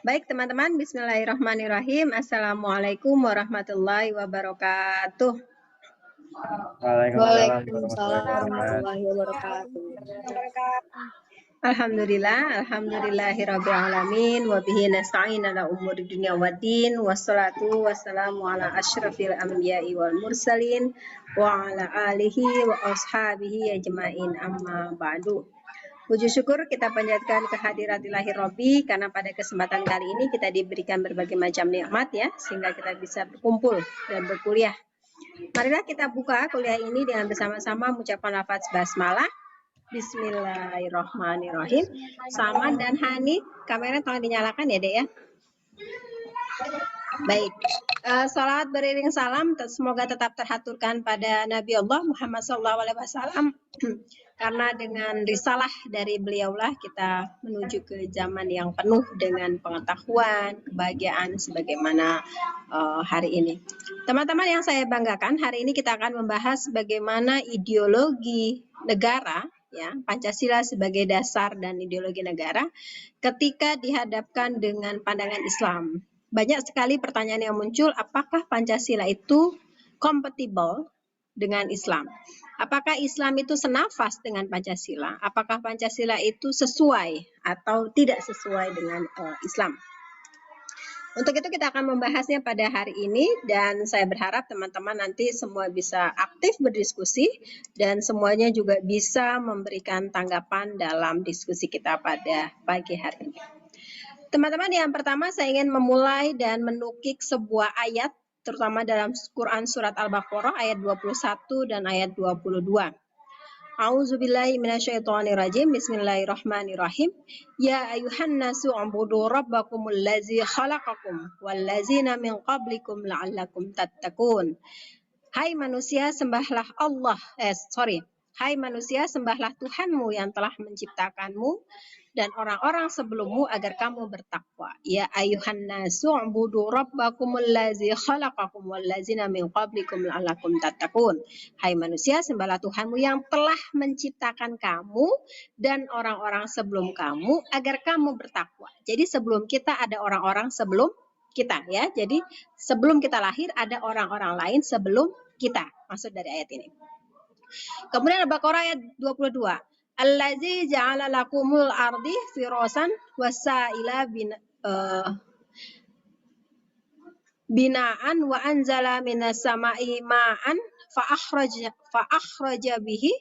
Baik teman-teman, bismillahirrahmanirrahim. Assalamualaikum warahmatullahi wabarakatuh. Waalaikumsalam Waalaikumsalam warahmatullahi wabarakatuh. Alhamdulillahirabbil alamin wa bihi nasta'in ala umuri dunya waddin wassalatu wassalamu ala asyrafil anbiya'i wal mursalin wa ala alihi wa ashabihi ajmain amma ba'du. Puji syukur kita panjatkan kehadirat ilahi Rabbi karena pada kesempatan kali ini kita diberikan berbagai macam nikmat ya, sehingga kita bisa berkumpul dan berkuliah. Marilah kita buka kuliah ini dengan bersama-sama mengucapkan lafaz basmalah. Bismillahirrahmanirrahim. Salman dan Hani, kamera tolong dinyalakan ya Dek ya. Baik, salawat beriring salam semoga tetap terhaturkan pada Nabi Allah Muhammad SAW. Karena dengan risalah dari beliaulah kita menuju ke zaman yang penuh dengan pengetahuan, kebahagiaan sebagaimana hari ini. Teman-teman yang saya banggakan, hari ini kita akan membahas bagaimana ideologi negara, ya, Pancasila sebagai dasar dan ideologi negara ketika dihadapkan dengan pandangan Islam. Banyak sekali pertanyaan yang muncul, apakah Pancasila itu kompatibel dengan Islam? Apakah Islam itu senafas dengan Pancasila? Apakah Pancasila itu sesuai atau tidak sesuai dengan Islam? Untuk itu kita akan membahasnya pada hari ini dan saya berharap teman-teman nanti semua bisa aktif berdiskusi dan semuanya juga bisa memberikan tanggapan dalam diskusi kita pada pagi hari ini. Teman-teman, yang pertama saya ingin memulai dan menukik sebuah ayat terutama dalam Quran surat Al-Baqarah ayat 21 dan ayat 22. A'udzubillahi minasyaitonirrajim. Bismillahirrahmanirrahim. Ya ayuhan nasu ubudu rabbakumul ladzi khalaqakum wallazina min qablikum la'allakum tattaqun. Hai manusia, sembahlah Hai manusia, sembahlah Tuhanmu yang telah menciptakanmu dan orang-orang sebelummu agar kamu bertakwa. Ya ayuhan nasu ubudu rabbakumul ladzi khalaqakum wallazina min qablikum la'allakum tattaqun. Hai manusia, sembahlah Tuhanmu yang telah menciptakan kamu dan orang-orang sebelum kamu agar kamu bertakwa. Jadi sebelum kita ada orang-orang sebelum kita ya. Jadi sebelum kita lahir ada orang-orang lain sebelum kita. Maksud dari ayat ini. Kemudian Al-Baqarah ayat 22. Allazi ja'ala lakumul ardi firasan wasaila binaan wa anzala minas sama'i ma'an fa akhraja bihi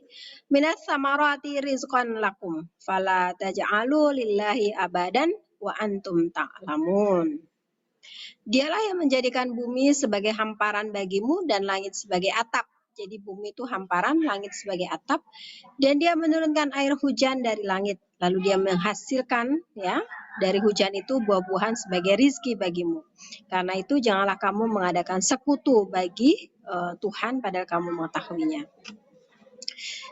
minas samarati rizqan lakum fala taj'alu lillahi abadan wa antum ta'lamun. Dialah yang menjadikan bumi sebagai hamparan bagimu dan langit sebagai atap. Jadi bumi itu hamparan, langit sebagai atap, dan dia menurunkan air hujan dari langit. Lalu dia menghasilkan ya dari hujan itu buah-buahan sebagai rizki bagimu. Karena itu janganlah kamu mengadakan sekutu bagi Tuhan padahal kamu mengetahuinya.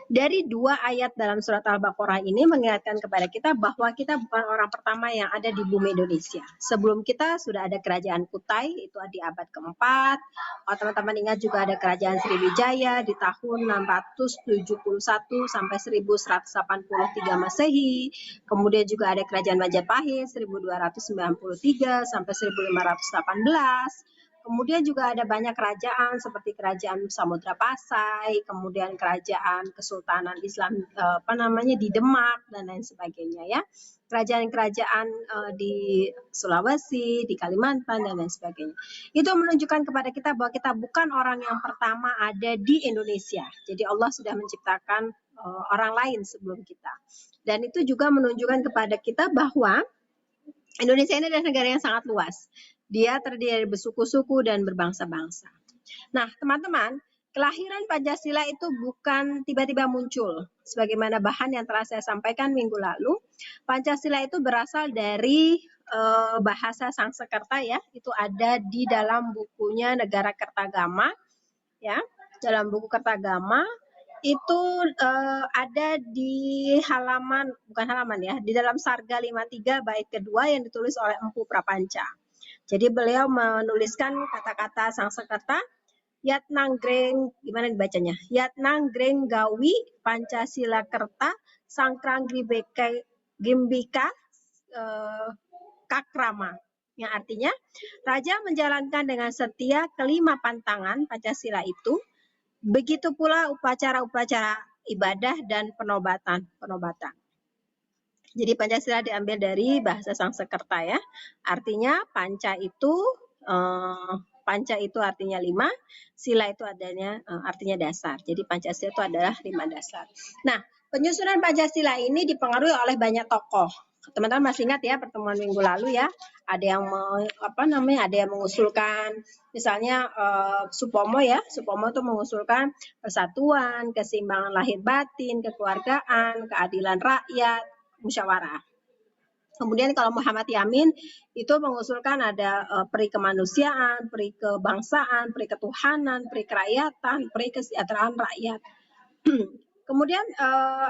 Dari dua ayat dalam surat Al-Baqarah ini mengingatkan kepada kita bahwa kita bukan orang pertama yang ada di bumi Indonesia. Sebelum kita sudah ada kerajaan Kutai, itu di abad keempat. Teman-teman ingat juga ada kerajaan Sriwijaya di tahun 671 sampai 1183 Masehi. Kemudian juga ada kerajaan Majapahit 1293 sampai 1518. Kemudian juga ada banyak kerajaan seperti kerajaan Samudra Pasai, kemudian kerajaan Kesultanan Islam di Demak dan lain sebagainya ya. Kerajaan-kerajaan di Sulawesi, di Kalimantan dan lain sebagainya. Itu menunjukkan kepada kita bahwa kita bukan orang yang pertama ada di Indonesia. Jadi Allah sudah menciptakan orang lain sebelum kita. Dan itu juga menunjukkan kepada kita bahwa Indonesia ini adalah negara yang sangat luas. Dia terdiri dari bersuku-suku dan berbangsa-bangsa. Nah, teman-teman, kelahiran Pancasila itu bukan tiba-tiba muncul. Sebagaimana bahan yang telah saya sampaikan minggu lalu, Pancasila itu berasal dari bahasa Sanskerta ya. Itu ada di dalam bukunya Negara Kertagama. Ya, dalam buku Kertagama itu ada di di dalam Sarga 53 bait kedua yang ditulis oleh Empu Prapanca. Jadi beliau menuliskan kata-kata Sanskerta, Yatnanggreng, gimana dibacanya? Yatnanggreng Gawi Pancasila Kerta Sangkrang Gimbika cakkrama, yang artinya raja menjalankan dengan setia kelima pantangan Pancasila itu. Begitu pula upacara-upacara ibadah dan penobatan. Jadi Pancasila diambil dari bahasa Sanskerta ya. Artinya panca itu artinya 5, sila itu artinya dasar. Jadi Pancasila itu adalah 5 dasar. Nah, penyusunan Pancasila ini dipengaruhi oleh banyak tokoh. Teman-teman masih ingat ya pertemuan minggu lalu ya, ada yang ada yang mengusulkan misalnya Supomo itu mengusulkan persatuan, keseimbangan lahir batin, kekeluargaan, keadilan rakyat, musyawarah. Kemudian kalau Muhammad Yamin itu mengusulkan ada peri kemanusiaan, peri kebangsaan, peri ketuhanan, peri kerakyatan, peri kesejahteraan rakyat. Kemudian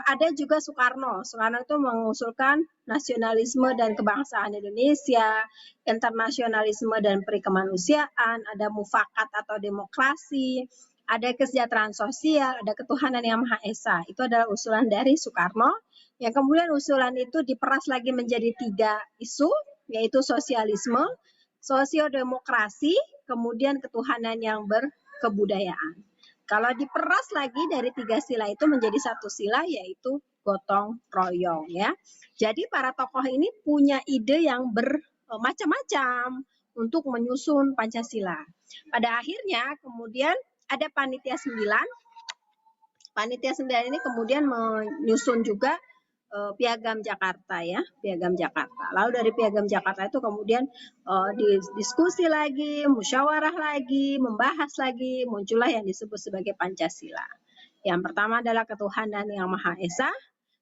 ada juga Soekarno. Soekarno itu mengusulkan nasionalisme dan kebangsaan Indonesia, internasionalisme dan peri kemanusiaan, ada mufakat atau demokrasi, ada kesejahteraan sosial, ada ketuhanan yang Maha Esa. Itu adalah usulan dari Soekarno. Yang kemudian usulan itu diperas lagi menjadi 3 isu, yaitu sosialisme, sosiodemokrasi, kemudian ketuhanan yang berkebudayaan. Kalau diperas lagi dari 3 sila itu menjadi 1 sila, yaitu gotong royong ya. Jadi para tokoh ini punya ide yang bermacam-macam untuk menyusun Pancasila. Pada akhirnya kemudian ada panitia 9. Panitia 9 ini kemudian menyusun juga Piagam Jakarta ya, Piagam Jakarta. Lalu dari Piagam Jakarta itu kemudian didiskusi lagi, musyawarah lagi, membahas lagi, muncullah yang disebut sebagai Pancasila. Yang pertama adalah ketuhanan yang Maha Esa,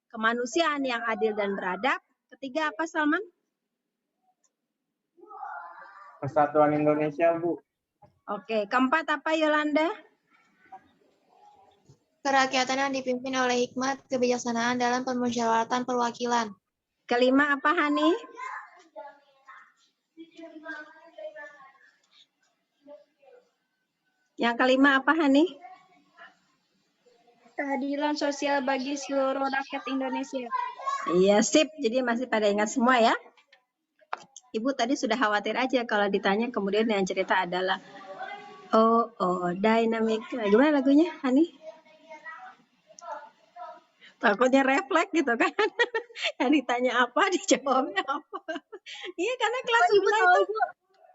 kemanusiaan yang adil dan beradab. Ketiga apa, Salman? Persatuan Indonesia, Bu. Oke, keempat apa, Yolanda? Kerakyatan yang dipimpin oleh hikmat kebijaksanaan dalam permusyawaratan perwakilan. Kelima apa, Hani? Yang kelima apa, Hani? Keadilan sosial bagi seluruh rakyat Indonesia. Iya, sip. Jadi masih pada ingat semua ya? Ibu tadi sudah khawatir aja kalau ditanya kemudian yang cerita adalah dynamic. Gimana lagunya, Hani? Takutnya refleks gitu kan. Yang ditanya apa, dijawabnya apa. Iya, karena kelas sebelah itu.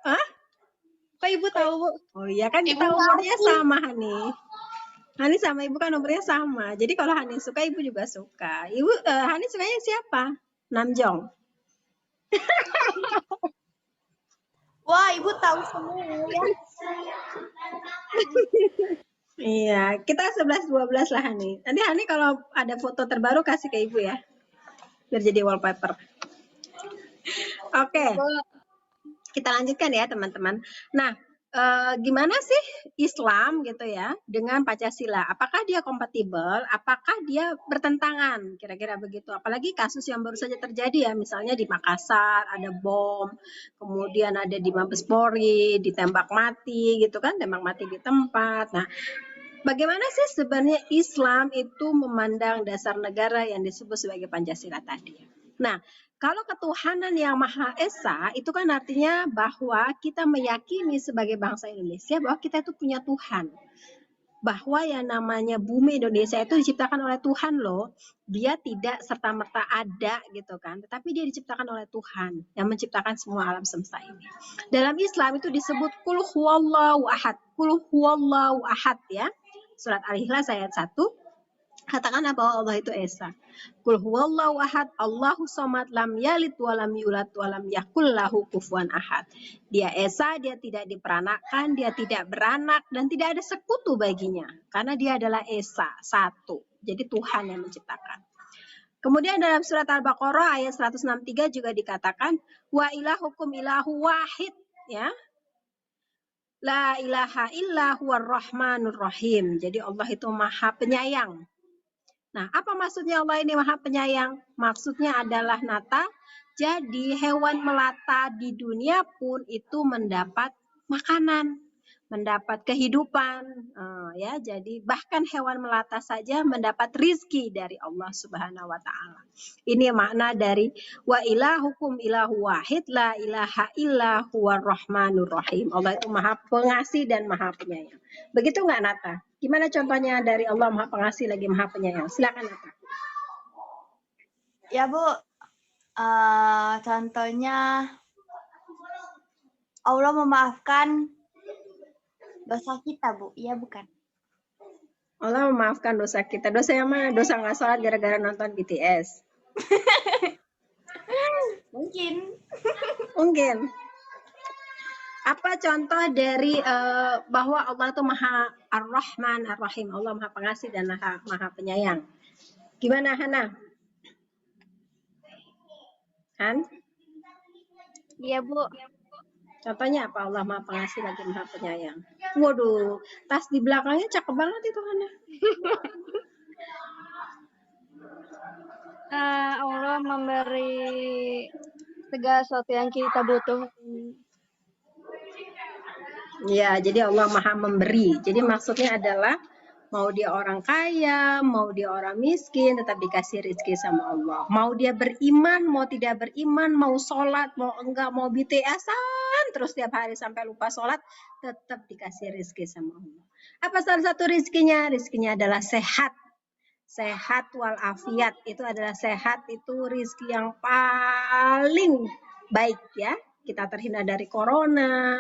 Hah? Kok Ibu tahu, Bu? Oh iya, kan kita umurnya sama, Hani. Hani sama Ibu kan umurnya sama. Jadi kalau Hani suka, Ibu juga suka. Hani sukanya siapa? Namjoon. Wah, Ibu tahu semua ya. Iya, kita 11-12 lah Hani. Nanti Hani kalau ada foto terbaru kasih ke Ibu ya. Biar jadi wallpaper. Oke. Kita lanjutkan ya teman-teman. Nah, gimana sih Islam gitu ya dengan Pancasila? Apakah dia kompatibel? Apakah dia bertentangan? Kira-kira begitu. Apalagi kasus yang baru saja terjadi ya, misalnya di Makassar ada bom, kemudian ada di Mabes Polri ditembak mati gitu kan, tembak mati di tempat. Nah, bagaimana sih sebenarnya Islam itu memandang dasar negara yang disebut sebagai Pancasila tadi? Nah, kalau ketuhanan yang Maha Esa itu kan artinya bahwa kita meyakini sebagai bangsa Indonesia bahwa kita itu punya Tuhan. Bahwa yang namanya bumi Indonesia itu diciptakan oleh Tuhan loh. Dia tidak serta-merta ada gitu kan. Tetapi dia diciptakan oleh Tuhan yang menciptakan semua alam semesta ini. Dalam Islam itu disebut Qul huwallahu ahad. Qul huwallahu ahad ya. Surat Al-Ikhlas ayat 1. Katakanlah bahwa Allah itu Esa. Qul huwallahu ahad, Allahu somad, lam yalid wa lam yulad wa lam yakul lahu kufuwan ahad. Dia Esa, dia tidak diperanakan, dia tidak beranak dan tidak ada sekutu baginya karena dia adalah Esa, satu. Jadi Tuhan yang menciptakan. Kemudian dalam surat Al-Baqarah ayat 163 juga dikatakan wa ilahukum ilahu wahid ya. La ilaha illa huwar rahmanur rahim. Jadi Allah itu Maha Penyayang. Nah, apa maksudnya Allah ini Maha Penyayang? Maksudnya adalah Nata, jadi hewan melata di dunia pun itu mendapat makanan, mendapat kehidupan, ya. Jadi bahkan hewan melata saja mendapat rizki dari Allah Subhanahu wa taala. Ini makna dari wa ilahukum ilahu wahid la ilaha illa huwar rahmanur rahim. Allah itu Maha Pengasih dan Maha Penyayang. Begitu nggak Nata? Gimana contohnya dari Allah Maha Pengasih lagi Maha Penyayang? Silakan Nata. Ya Bu, contohnya Allah memaafkan dosa kita, Bu. Iya bukan? Allah memaafkan dosa kita. Dosa yang mana? Dosa nggak sholat gara-gara nonton BTS. Mungkin. Mungkin. Apa contoh dari bahwa Allah itu Maha Ar-Rahman Ar-Rahim. Allah Maha Pengasih dan Maha Penyayang. Gimana Hana? Han? Iya, Bu. Contohnya apa? Allah Maha Pengasih lagi Maha Penyayang. Waduh, tas di belakangnya cakep banget itu Hana. Allah memberi segala sesuatu yang kita butuh. Ya, jadi Allah Maha Memberi. Jadi maksudnya adalah mau dia orang kaya, mau dia orang miskin, tetap dikasih rezeki sama Allah. Mau dia beriman, mau tidak beriman, mau sholat, mau enggak, mau BTS-an, terus tiap hari sampai lupa sholat, tetap dikasih rezeki sama Allah. Apa salah satu rezekinya? Rezekinya adalah sehat. Sehat walafiat. Itu adalah sehat, itu rezeki yang paling baik ya. Kita terhindar dari corona,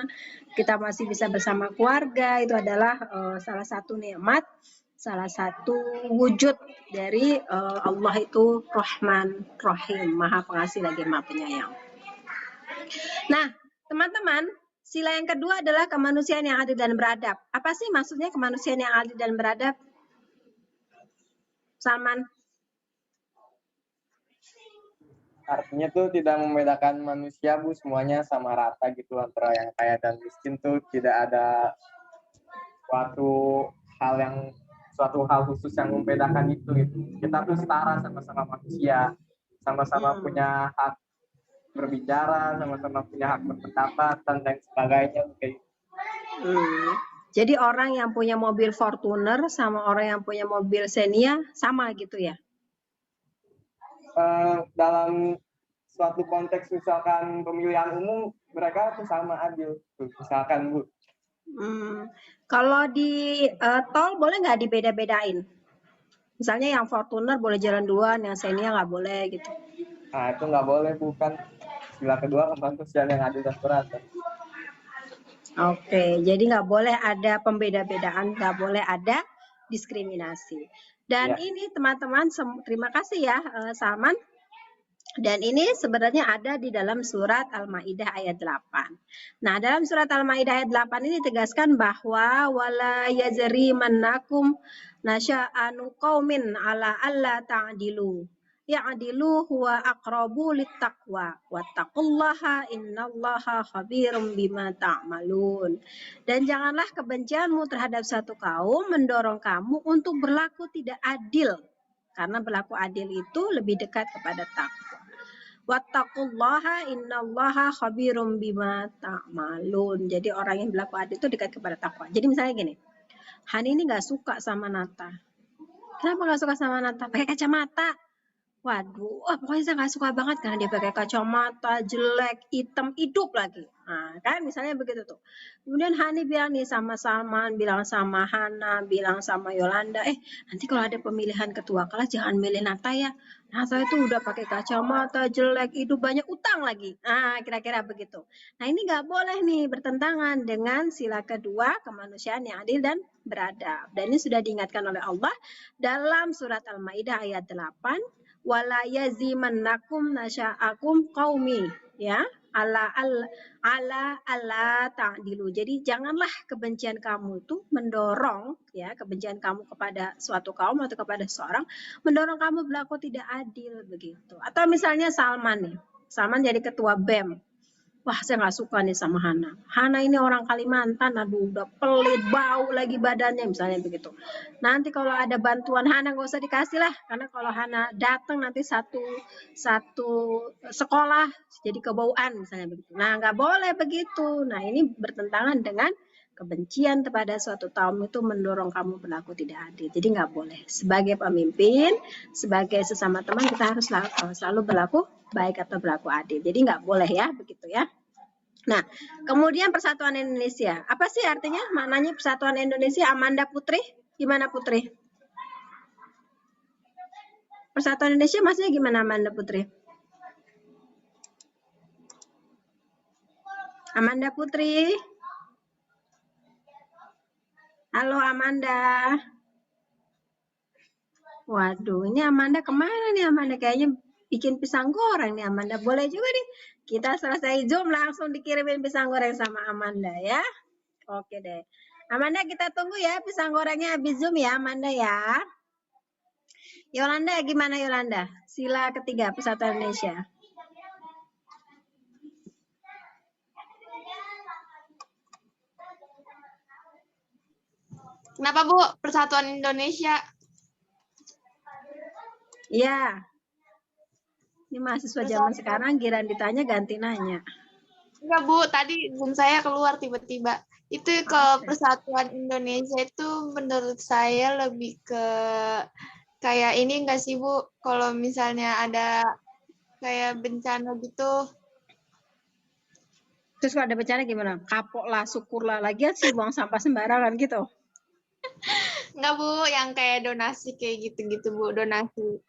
kita masih bisa bersama keluarga, itu adalah salah satu nikmat, salah satu wujud dari Allah itu Rahman Rahim, Maha Pengasih lagi Maha Penyayang. Nah, teman-teman, sila yang kedua adalah kemanusiaan yang adil dan beradab. Apa sih maksudnya kemanusiaan yang adil dan beradab? Salman? Artinya tuh tidak membedakan manusia, Bu, semuanya sama rata gitu, antara yang kaya dan miskin tuh tidak ada suatu hal khusus yang membedakan itu gitu. Kita tuh setara, sama-sama manusia, sama-sama punya hak berbicara, sama-sama punya hak berpendapat dan lain sebagainya kayak gitu. Jadi orang yang punya mobil Fortuner sama orang yang punya mobil Xenia sama gitu ya? Dalam suatu konteks misalkan pemilihan umum mereka tuh sama adil tuh, misalkan Bu. Kalau di tol boleh nggak dibeda-bedain? Misalnya yang Fortuner boleh jalan duluan, yang Xenia nggak boleh gitu. Nah itu nggak boleh, bukan sila kedua kemanusiaan yang adil dan beradab. Oke, jadi nggak boleh ada pembeda-bedaan, nggak boleh ada diskriminasi. Dan ini teman-teman, terima kasih ya Salman. Dan ini sebenarnya ada di dalam surat Al-Maidah ayat 8. Nah, dalam surat Al-Maidah ayat 8 ini ditegaskan bahwa wala yazrimannakum nasya'anu qaumin ala alla ta'dilu. Ya'dilu huwa aqrabu littaqwa wattaqullaha innallaha khabirum bima ta'malun. Dan janganlah kebencianmu terhadap satu kaum mendorong kamu untuk berlaku tidak adil. Karena berlaku adil itu lebih dekat kepada takwa. Wattaqullaha innallaha khabirum bima ta'malun. Jadi orang yang berlaku adil itu dekat kepada takwa. Jadi misalnya gini, Hani ini nggak suka sama Nata. Kenapa nggak suka sama Nata? Pakai kacamata. Waduh, pokoknya saya nggak suka banget karena dia pakai kacamata, jelek, hitam, hidup lagi. Nah, kan misalnya begitu tuh. Kemudian Hani bilang nih sama Salman, bilang sama Hana, bilang sama Yolanda, nanti kalau ada pemilihan ketua kelas jangan milih Nata ya. Nata itu udah pakai kacamata, jelek, hidup, banyak utang lagi. Nah, kira-kira begitu. Nah, ini nggak boleh nih bertentangan dengan sila kedua kemanusiaan yang adil dan beradab. Dan ini sudah diingatkan oleh Allah dalam surat Al-Maidah ayat 8. Wala yazimannakum nasya'akum qaumi, ya, ala ta'dilu. Jadi janganlah kebencian kamu itu mendorong, ya, kebencian kamu kepada suatu kaum atau kepada seorang mendorong kamu berlaku tidak adil begitu. Atau misalnya Salman nih, Salman jadi ketua BEM. Wah, saya nggak suka nih sama Hana. Hana ini orang Kalimantan, aduh udah pelit, bau lagi badannya, misalnya begitu. Nanti kalau ada bantuan Hana nggak usah dikasih lah, karena kalau Hana datang nanti satu sekolah jadi kebauan, misalnya begitu. Nah, nggak boleh begitu. Nah, ini bertentangan dengan kebencian kepada suatu kaum itu mendorong kamu berlaku tidak adil. Jadi nggak boleh. Sebagai pemimpin, sebagai sesama teman kita harus selalu berlaku baik atau berlaku adil. Jadi nggak boleh ya, begitu ya. Nah, kemudian Persatuan Indonesia. Apa sih artinya, maknanya Persatuan Indonesia? Amanda Putri, gimana Putri? Persatuan Indonesia maksudnya gimana Amanda Putri? Amanda Putri. Halo Amanda. Waduh, ini Amanda kemana nih Amanda? Kayaknya bikin pisang goreng nih Amanda. Boleh juga nih. Kita selesai Zoom langsung dikirimin pisang goreng sama Amanda ya. Oke deh. Amanda kita tunggu ya pisang gorengnya habis Zoom ya Amanda ya. Yolanda gimana Yolanda? Sila ketiga Persatuan Indonesia. Kenapa Bu Persatuan Indonesia? Iya. Ini mahasiswa zaman sekarang giran ditanya ganti nanya. Enggak Bu, tadi Zoom saya keluar tiba-tiba. Itu kalau Persatuan Indonesia itu menurut saya lebih ke kayak ini enggak sih Bu? Kalau misalnya ada kayak bencana gitu. Terus kalau ada bencana gimana? Kapok lah, syukur lah. Lagian sih buang sampah sembarangan gitu. Enggak Bu, yang kayak donasi kayak gitu-gitu Bu, donasi.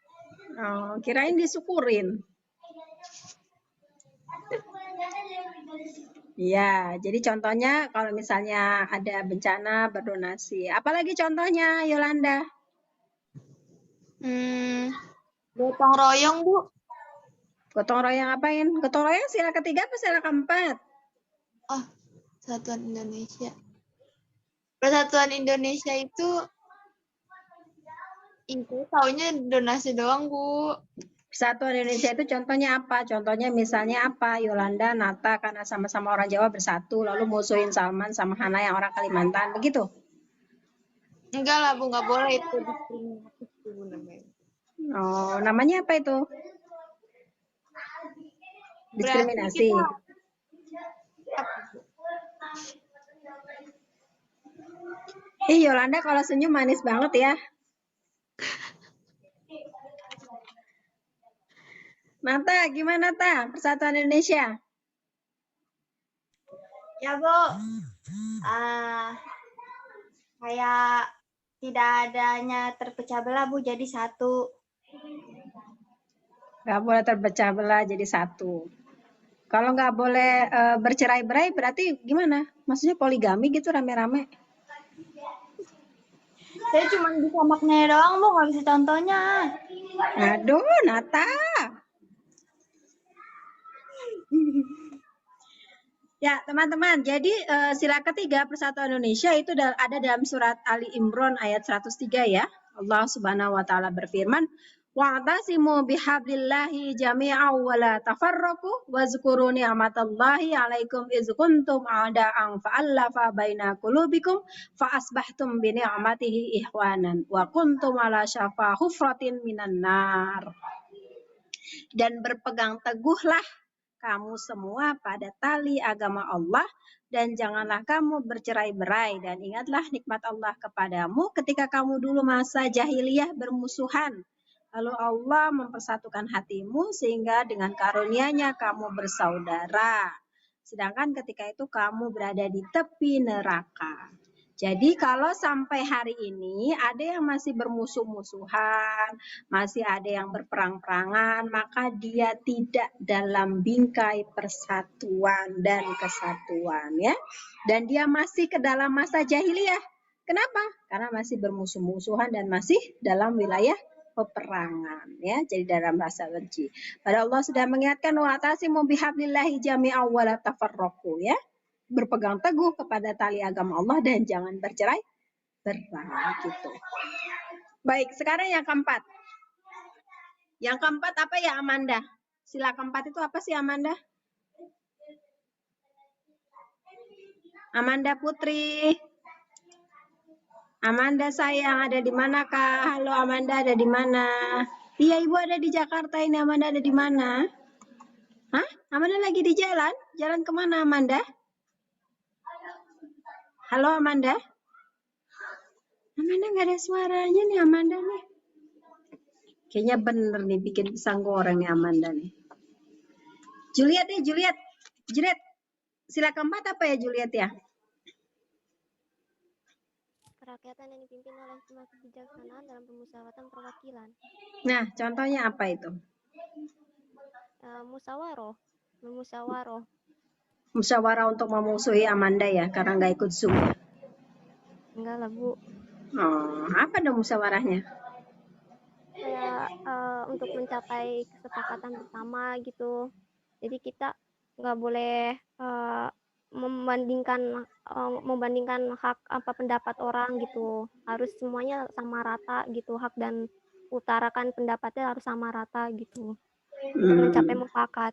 Oh, kirain disyukurin. Iya, jadi contohnya kalau misalnya ada bencana berdonasi. Apalagi contohnya Yolanda? Gotong royong Bu. Gotong royong apain? Gotong royong sila ketiga apa sila keempat? Oh, Persatuan Indonesia. Persatuan Indonesia itu taunya donasi doang Bu. Persatuan Indonesia itu contohnya apa? Contohnya misalnya apa? Yolanda, Nata karena sama-sama orang Jawa bersatu lalu musuhin Salman sama Hana yang orang Kalimantan, begitu? Enggak lah Bu, nggak boleh itu diskriminatif Bu namanya. Oh, namanya apa itu? Diskriminasi. Yolanda kalau senyum manis banget ya. Nata, gimana Ta? Persatuan Indonesia? Ya Bu, kayak tidak adanya terpecah belah Bu, jadi satu. Nggak boleh terpecah belah jadi satu. Kalau nggak boleh bercerai-berai berarti gimana? Maksudnya poligami gitu rame-rame? Saya cuma bisa maknanya doang Bu, nggak bisa contohnya. Aduh, Nata. Ya, teman-teman. Jadi sila ketiga Persatuan Indonesia itu ada dalam surat Ali Imran ayat 103 ya. Allah Subhanahu wa taala berfirman, "Wa'tasimu bihablillahi jami'an wa la tafarraqu wazkuru ni'matallahi 'alaikum iz kuntum a'da'an fa'alafa baina qulubikum fa asbahtum bi ni'matihi ihwanan wa kuntum 'ala syafa hufratin minan nar." Dan berpegang teguhlah kamu semua pada tali agama Allah dan janganlah kamu bercerai-berai dan ingatlah nikmat Allah kepadamu ketika kamu dulu masa jahiliyah bermusuhan. Lalu Allah mempersatukan hatimu sehingga dengan karunia-Nya kamu bersaudara. Sedangkan ketika itu kamu berada di tepi neraka. Jadi kalau sampai hari ini ada yang masih bermusuh-musuhan, masih ada yang berperang-perangan, maka dia tidak dalam bingkai persatuan dan kesatuan ya. Dan dia masih ke dalam masa jahiliyah. Kenapa? Karena masih bermusuh-musuhan dan masih dalam wilayah peperangan ya, jadi dalam rasa benci. Pada Allah sudah mengingatkan wa'tasimu bihablillahi jami'an wa la tafarraqu ya. Berpegang teguh kepada tali agama Allah dan jangan bercerai-berai gitu. Baik, sekarang yang keempat. Yang keempat apa ya Amanda? Sila keempat itu apa sih Amanda? Amanda Putri. Amanda sayang, ada di mana Kak? Halo Amanda, ada di mana? Iya, Ibu ada di Jakarta ini. Amanda ada di mana? Hah? Amanda lagi di jalan? Jalan kemana Amanda? Halo Amanda? Amanda nggak ada suaranya nih Amanda nih. Kayaknya bener nih bikin pisang goreng nih Amanda nih. Juliet nih, Juliet. Juliet, sila keempat apa ya Juliet ya? Kerakyatan yang dipimpin oleh hikmah kebijaksanaan dalam pemusyawaratan perwakilan. Nah, contohnya apa itu? Musyawarah. Musyawarah untuk memusuhi Amanda ya, karena nggak ikut Zoom ya. Enggak lah Bu. Oh, apa dong musyawarahnya? Kayak untuk mencapai kesepakatan bersama gitu. Jadi kita nggak boleh membandingkan hak apa pendapat orang gitu. Harus semuanya sama rata gitu, hak dan utarakan pendapatnya harus sama rata gitu. Untuk mencapai mufakat.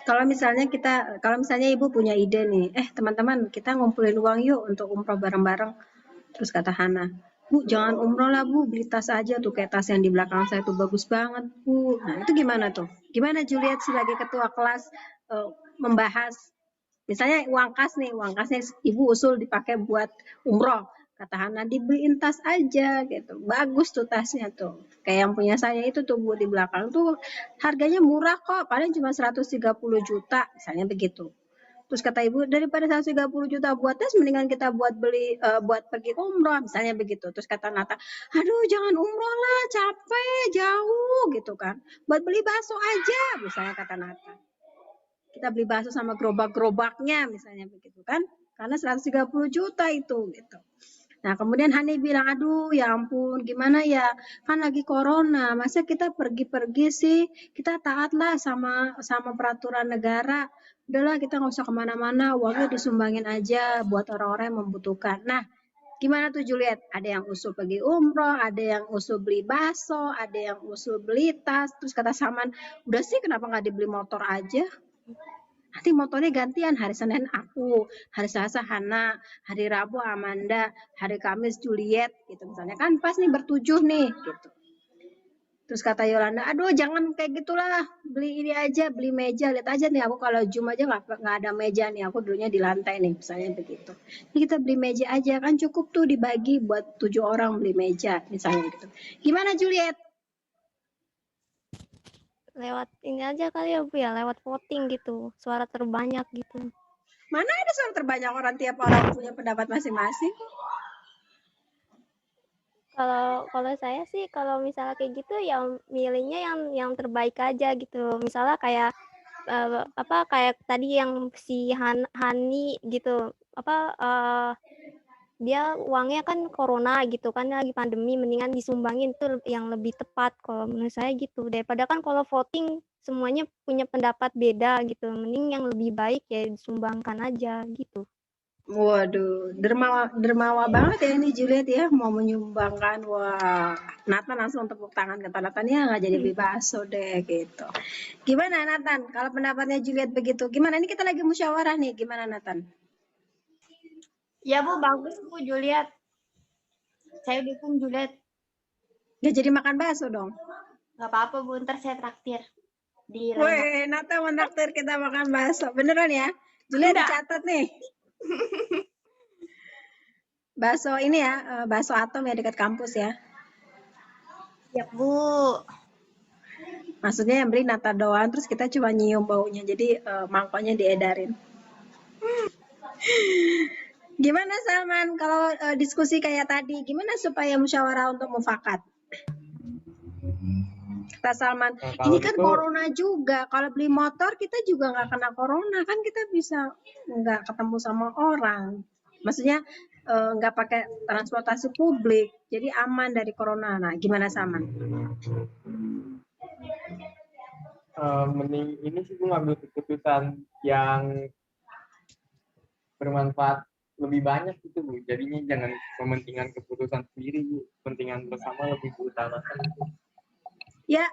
Kalau misalnya Ibu punya ide nih, teman-teman kita ngumpulin uang yuk untuk umroh bareng-bareng. Terus kata Hana, Bu jangan umroh lah Bu, beli tas aja tuh kayak tas yang di belakang saya tuh bagus banget Bu. Nah itu gimana tuh? Gimana Juliet sebagai ketua kelas membahas, misalnya uang kasnya Ibu usul dipakai buat umroh. Kata Hana dibeliin tas aja gitu, bagus tuh tasnya tuh. Kayak yang punya saya itu tuh Bu di belakang tuh harganya murah kok, paling cuma 130 juta misalnya begitu. Terus kata ibu, daripada 130 juta buat tes, mendingan kita buat pergi umroh, misalnya begitu. Terus kata Nata, aduh jangan umroh lah, capek, jauh gitu kan. Buat beli bakso aja, misalnya kata Nata. Kita beli bakso sama gerobak-gerobaknya, misalnya begitu kan. Karena 130 juta itu gitu. Nah kemudian Hani bilang, aduh ya ampun gimana ya, kan lagi corona, masa kita pergi-pergi sih, kita taatlah sama peraturan negara, udahlah kita nggak usah kemana-mana, uangnya disumbangin aja buat orang-orang yang membutuhkan. Nah gimana tuh Juliet, ada yang usul pergi umroh, ada yang usul beli bakso, ada yang usul beli tas, terus kata Saman, udah sih kenapa nggak dibeli motor aja? Nanti motornya gantian, hari Senin aku, hari Selasa Hana, hari Rabu Amanda, hari Kamis Juliet gitu misalnya kan pas nih bertujuh nih gitu. Terus kata Yolanda, aduh jangan kayak gitulah, beli ini aja, beli meja, lihat aja nih aku kalau Zoom aja nggak ada meja nih, aku dulunya di lantai nih misalnya begitu. Ini kita beli meja aja kan cukup tuh dibagi buat 7 orang beli meja misalnya gitu. Gimana Juliet? Lewat ini aja kali ya Bu ya, lewat voting gitu, suara terbanyak gitu. Mana ada suara terbanyak, orang tiap orang punya pendapat masing-masing. Kalau saya sih kalau misalnya kayak gitu ya milihnya yang terbaik aja gitu. Misalnya kayak kayak tadi yang si Hani gitu, dia uangnya kan corona gitu kan, lagi pandemi, mendingan disumbangin tuh yang lebih tepat kalau menurut saya gitu. Daripada kan kalau voting semuanya punya pendapat beda gitu, mending yang lebih baik ya disumbangkan aja gitu. Waduh, dermawa banget ya ini Juliet ya, mau menyumbangkan. Wah, Nathan langsung tepuk tangan kata Nathan, ya nggak jadi beli bakso deh gitu. Gimana Nathan, kalau pendapatnya Juliet begitu, gimana? Ini kita lagi musyawarah nih, gimana Nathan? Ya Bu, bagus Bu Juliet. Saya dukung Juliet. Nggak jadi makan bakso dong? Gak apa-apa Bu, ntar saya traktir. Weh, Nathan menaktir kita makan bakso, beneran ya? Juliet dicatat nih. Bakso ini ya, bakso Atom ya dekat kampus ya. Siap Bu. Maksudnya yang beli Nata doang, terus kita cuma nyium baunya, jadi mangkoknya diedarin. Gimana Salman, kalau diskusi kayak tadi, gimana supaya musyawarah untuk mufakat? Kata Salman, ini kan corona juga, kalau beli motor kita juga nggak kena corona, kan kita bisa nggak ketemu sama orang. Maksudnya nggak pakai transportasi publik, jadi aman dari corona. Nah, gimana Salman? Mending ini sih gue ngambil keputusan yang bermanfaat lebih banyak gitu Bu. Jadinya jangan mementingkan keputusan sendiri Bu. Kepentingan bersama lebih diutamakan. Ya,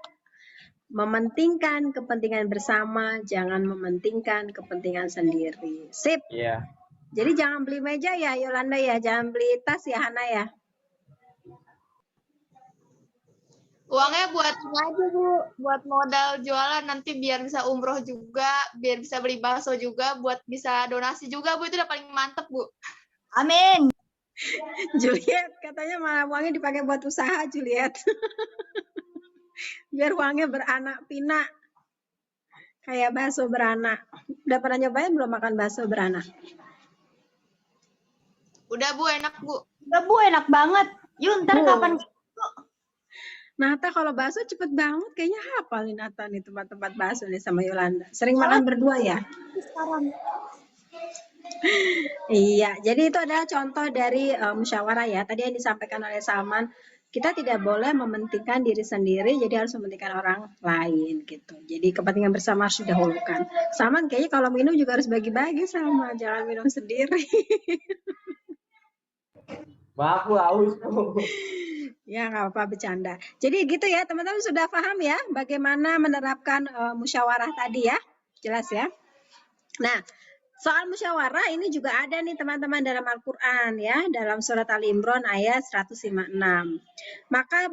mementingkan kepentingan bersama, jangan mementingkan kepentingan sendiri. Sip. Iya. Jadi jangan beli meja ya Yolanda ya, jangan beli tas ya Hana ya. Uangnya buat ini aja, Bu. Buat modal jualan nanti biar bisa umroh juga, biar bisa beli bakso juga, buat bisa donasi juga, Bu. Itu udah paling mantep, Bu. Amin. Juliet katanya malah uangnya dipakai buat usaha, Juliet. Biar uangnya beranak pinak. Kayak bakso beranak. Udah pernah nyobain belum makan bakso beranak? Udah, Bu, enak, Bu. Udah Bu, enak banget. Yuk, ntar Bu. kapan? Nata kalau bakso cepet banget. Kayaknya hafal nih Nata nih tempat-tempat bakso nih sama Yolanda. Sering makan berdua ya? Sekarang. Iya, jadi itu adalah contoh dari musyawarah ya. Tadi yang disampaikan oleh Salman, kita tidak boleh mementingkan diri sendiri, jadi harus mementingkan orang lain gitu. Jadi kepentingan bersama harus didahulukan. Salman kayaknya kalau minum juga harus bagi-bagi sama, jangan minum sendiri. Maaf, Bu, haus, Bu. Ya nggak apa-apa bercanda. Jadi gitu ya teman-teman, sudah paham ya bagaimana menerapkan musyawarah tadi ya, jelas ya. Nah, soal musyawarah ini juga ada nih teman-teman dalam Al-Quran ya, dalam surat Al-Imran ayat 156. Maka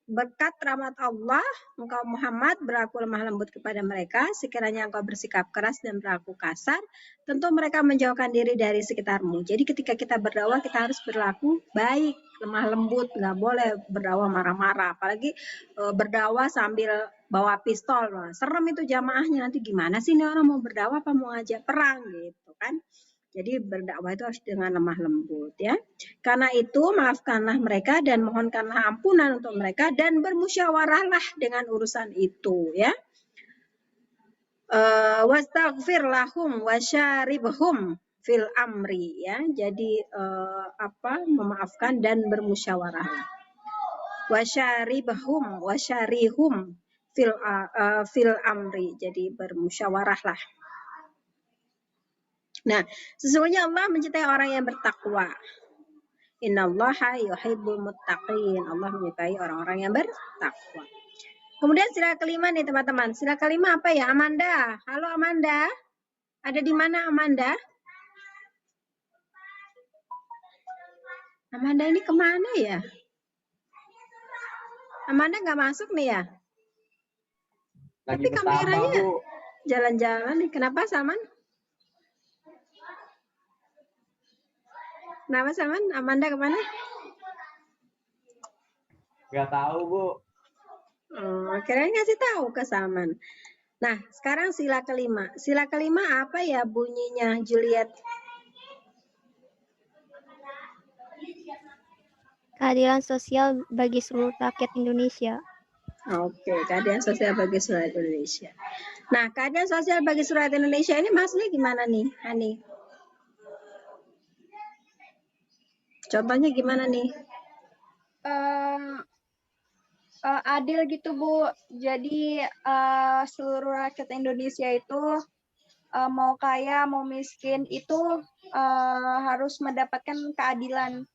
berkat rahmat Allah, engkau Muhammad berlaku lemah lembut kepada mereka, sekiranya engkau bersikap keras dan berlaku kasar, tentu mereka menjauhkan diri dari sekitarmu. Jadi ketika kita berdakwah, kita harus berlaku baik, lemah lembut, nggak boleh berdakwah marah-marah, apalagi berdakwah sambil bawa pistol. Wah, serem itu jamaahnya, nanti gimana sih ini orang mau berdakwah apa mau ngajak perang gitu kan. Jadi berdakwah itu harus dengan lemah lembut ya. Karena itu maafkanlah mereka dan mohonkanlah ampunan untuk mereka dan bermusyawarahlah dengan urusan itu ya. Wastaghfir lahum wasyaribhum fil amri ya. Jadi memaafkan dan bermusyawarahlah. Wasyarihum fil amri, jadi bermusyawarahlah. Nah, sesungguhnya Allah mencintai orang yang bertakwa. Innallaha yuhibbul muttaqin. Allah menyukai orang-orang yang bertakwa. Kemudian sila kelima nih teman-teman. Sila kelima apa ya? Amanda. Halo Amanda. Ada di mana Amanda? Amanda ini kemana ya? Amanda nggak masuk nih ya? Lagi Tapi kameranya Bu. jalan-jalan nih. Kenapa Salman? Kenapa Salman? Amanda kemana? Nggak tahu, Bu. Kirain ngasih tahu ke Salman. Nah, sekarang sila kelima. Sila kelima apa ya bunyinya, Juliet? Keadilan sosial bagi seluruh rakyat Indonesia. Oke, keadilan sosial bagi seluruh rakyat Indonesia. Nah, keadilan sosial bagi seluruh rakyat Indonesia ini maksudnya gimana nih, Hani? Contohnya gimana nih? Adil gitu Bu. Jadi seluruh rakyat Indonesia itu mau kaya mau miskin itu harus mendapatkan keadilan.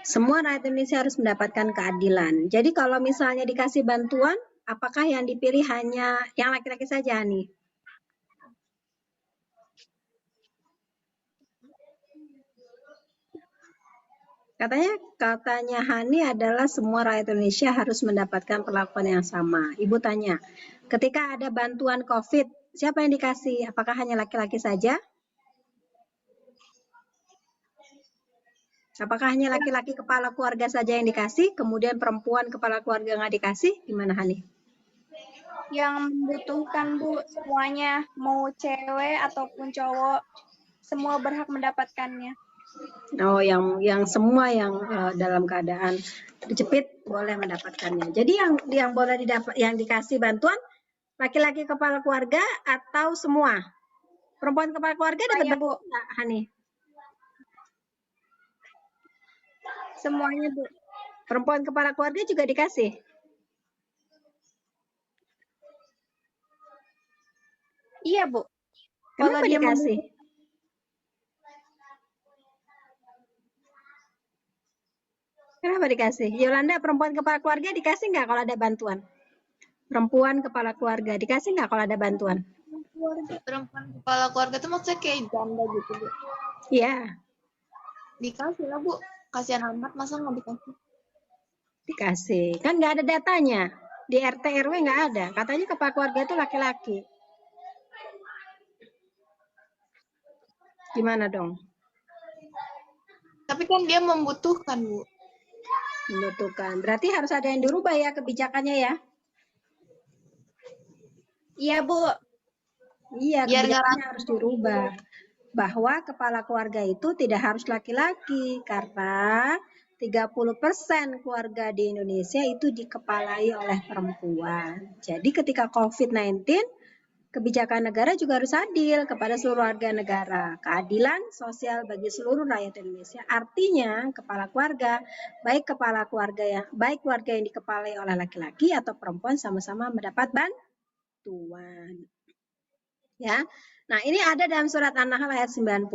Semua rakyat Indonesia harus mendapatkan keadilan. Jadi kalau misalnya dikasih bantuan, apakah yang dipilih hanya yang laki-laki saja nih? Katanya Hani adalah semua rakyat Indonesia harus mendapatkan perlakuan yang sama. Ibu tanya, ketika ada bantuan COVID, siapa yang dikasih? Apakah hanya laki-laki saja? Apakah hanya laki-laki kepala keluarga saja yang dikasih, kemudian perempuan kepala keluarga nggak dikasih? Gimana Hani? Yang membutuhkan Bu, semuanya mau cewek ataupun cowok, semua berhak mendapatkannya. Oh, yang semua yang dalam keadaan terjepit boleh mendapatkannya. Jadi yang boleh yang dikasih bantuan laki-laki kepala keluarga atau semua? Perempuan kepala keluarga dapat Bu. enggak, Hani? Semuanya Bu. Perempuan kepala keluarga juga dikasih? Iya Bu. Kenapa Kalau dia dikasih? Kenapa dikasih? Yolanda, perempuan kepala keluarga dikasih nggak kalau ada bantuan? Perempuan kepala keluarga dikasih nggak kalau ada bantuan? Perempuan kepala keluarga itu maksudnya kayak janda gitu, Bu? Iya. Dikasih lah, Bu. Kasihan amat, masa nggak dikasih? Dikasih. Kan nggak ada datanya. Di RT RW nggak ada. Katanya kepala keluarga itu laki-laki. Gimana dong? Tapi kan dia membutuhkan, Bu. Membutuhkan. Berarti harus ada yang dirubah ya kebijakannya ya? Iya, Bu. Iya, Biar nggak kebijakannya harus dirubah. Bahwa kepala keluarga itu tidak harus laki-laki karena 30% keluarga di Indonesia itu dikepalai oleh perempuan. Jadi ketika COVID-19, kebijakan negara juga harus adil kepada seluruh warga negara. Keadilan sosial bagi seluruh rakyat Indonesia. Artinya kepala keluarga, baik keluarga yang dikepalai oleh laki-laki atau perempuan sama-sama mendapat bantuan. Ya. Nah, ini ada dalam surat An-Nahl ayat 90.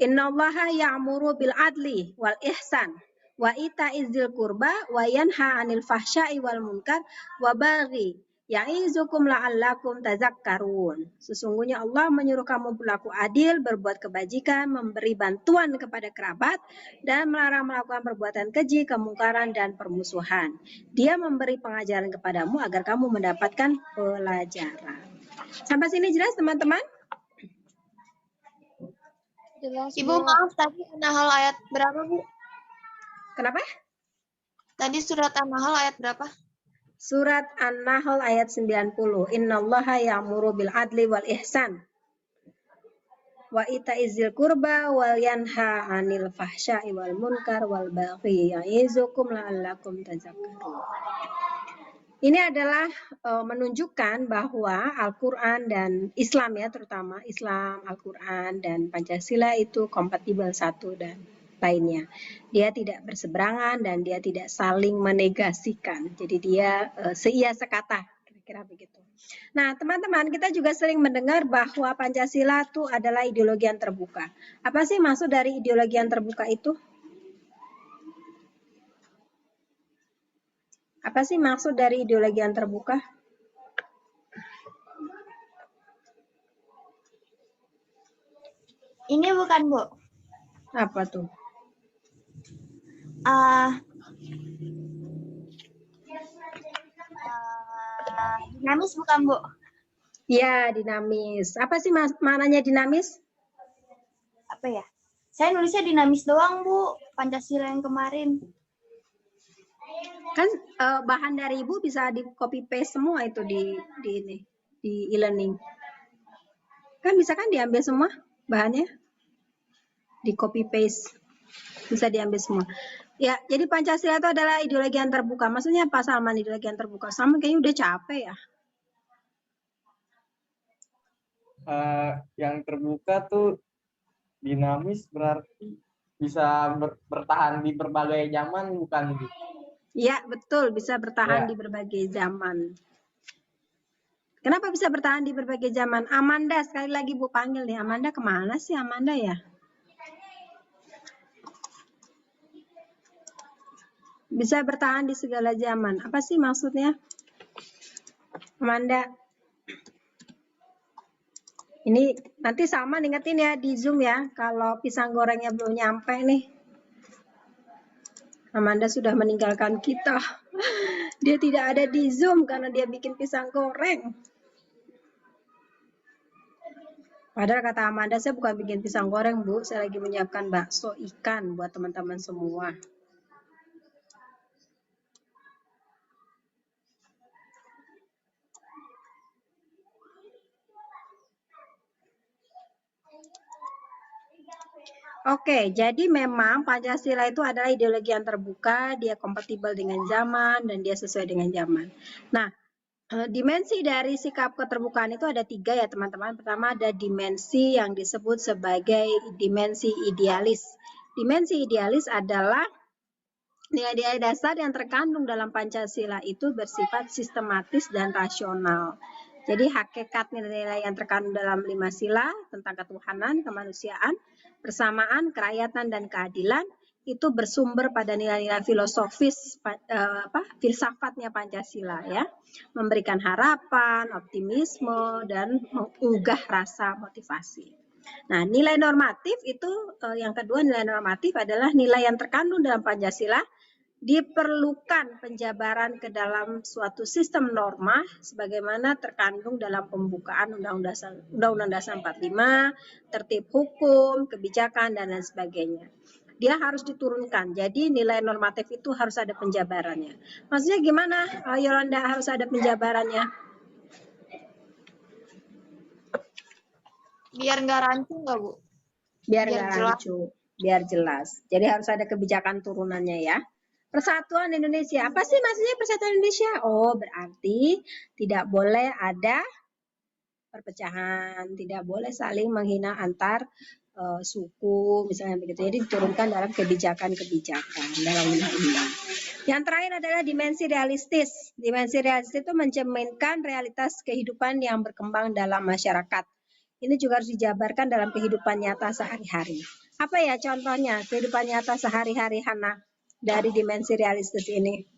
Innallaha ya'muru bil adli wal ihsan wa ita'iz dzil qurba wa yanha 'anil fahsya'i wal munkar wa baghi ya'izukum la'allakum tazakkarun. Sesungguhnya Allah menyuruh kamu berlaku adil, berbuat kebajikan, memberi bantuan kepada kerabat, dan melarang melakukan perbuatan keji, kemungkaran, dan permusuhan. Dia memberi pengajaran kepadamu agar kamu mendapatkan pelajaran. Sampai sini jelas teman-teman? Jelas, Ibu Bu. maaf tadi An-Nahl ayat berapa, Bu? Kenapa? Tadi surat An-Nahl ayat berapa? Surat An-Nahl ayat 90. Innallaha ya'muru bil adli wal ihsan wa ita'iz dzil qurba wal yanha 'anil fahsya'i wal munkar wal baghi ya'izukum la'allakum tazakkarun. Ini adalah menunjukkan bahwa Al-Quran dan Islam ya, terutama Islam, Al-Quran, dan Pancasila itu kompatibel satu dan lainnya. Dia tidak berseberangan dan dia tidak saling menegasikan. Jadi dia seia sekata, kira-kira begitu. Nah, teman-teman, kita juga sering mendengar bahwa Pancasila itu adalah ideologi yang terbuka. Apa sih maksud dari ideologi yang terbuka itu? Apa sih maksud dari ideologi yang terbuka? Ini bukan, Bu. Apa tuh? Dinamis bukan, Bu? Ya, dinamis. Apa sih maknanya dinamis? Apa ya? Saya nulisnya dinamis doang, Bu. Pancasila yang kemarin. Kan bahan dari Ibu bisa di copy paste semua itu di e-learning. Kan bisa kan diambil semua bahannya? Di copy paste. Bisa diambil semua. Ya, jadi Pancasila itu adalah ideologi yang terbuka. Maksudnya apa, Salman, ideologi yang terbuka? Salman kayaknya udah capek ya. Yang terbuka tuh dinamis berarti bisa bertahan di berbagai zaman, bukan? Iya, betul. Bisa bertahan Ya. di berbagai zaman. Kenapa bisa bertahan di berbagai zaman? Amanda, sekali lagi Bu panggil nih. Amanda kemana sih Amanda ya? Bisa bertahan di segala zaman. Apa sih maksudnya? Amanda. Ini nanti sama ingetin ya di Zoom ya. Kalau pisang gorengnya belum nyampe nih. Amanda sudah meninggalkan kita. Dia tidak ada di Zoom karena dia bikin pisang goreng. Padahal kata Amanda, saya bukan bikin pisang goreng, Bu. Saya lagi menyiapkan bakso ikan buat teman-teman semua. Oke, jadi memang Pancasila itu adalah ideologi yang terbuka, dia kompatibel dengan zaman, dan dia sesuai dengan zaman. Nah, dimensi dari sikap keterbukaan itu ada 3 ya teman-teman. Pertama ada dimensi yang disebut sebagai dimensi idealis. Dimensi idealis adalah nilai-nilai dasar yang terkandung dalam Pancasila itu bersifat sistematis dan rasional. Jadi hakikat nilai-nilai yang terkandung dalam 5 sila tentang ketuhanan, kemanusiaan, persamaan, kerakyatan, dan keadilan itu bersumber pada nilai-nilai filosofis filsafatnya Pancasila ya, memberikan harapan, optimisme, dan menggugah rasa motivasi. Nah, nilai normatif itu yang kedua, nilai normatif adalah nilai yang terkandung dalam Pancasila. diperlukan penjabaran ke dalam suatu sistem norma sebagaimana terkandung dalam pembukaan Undang-Undang Dasar 45, tertib hukum, kebijakan, dan lain sebagainya. Dia harus diturunkan. Jadi nilai normatif itu harus ada penjabarannya. Maksudnya gimana, Yolanda, harus ada penjabarannya? Biar nggak rancu nggak, Bu? Biar Biar nggak jelas. rancu, biar jelas. Jadi harus ada kebijakan turunannya ya. Persatuan Indonesia. Apa sih maksudnya Persatuan Indonesia? Oh, berarti tidak boleh ada perpecahan, tidak boleh saling menghina antar suku, misalnya begitu. Jadi diturunkan dalam kebijakan-kebijakan dalam undang-undang. Yang terakhir adalah dimensi realistis. Dimensi realistis itu mencerminkan realitas kehidupan yang berkembang dalam masyarakat. Ini juga harus dijabarkan dalam kehidupan nyata sehari-hari. Apa ya contohnya kehidupan nyata sehari-hari, Hana, dari dimensi realistis ini?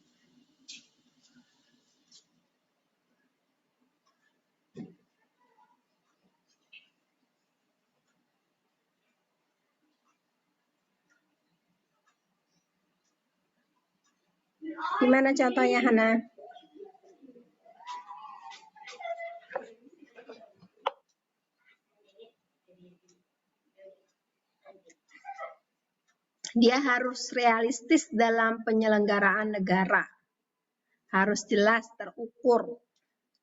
Gimana contohnya, Hana? Dia harus realistis dalam penyelenggaraan negara. Harus jelas, terukur.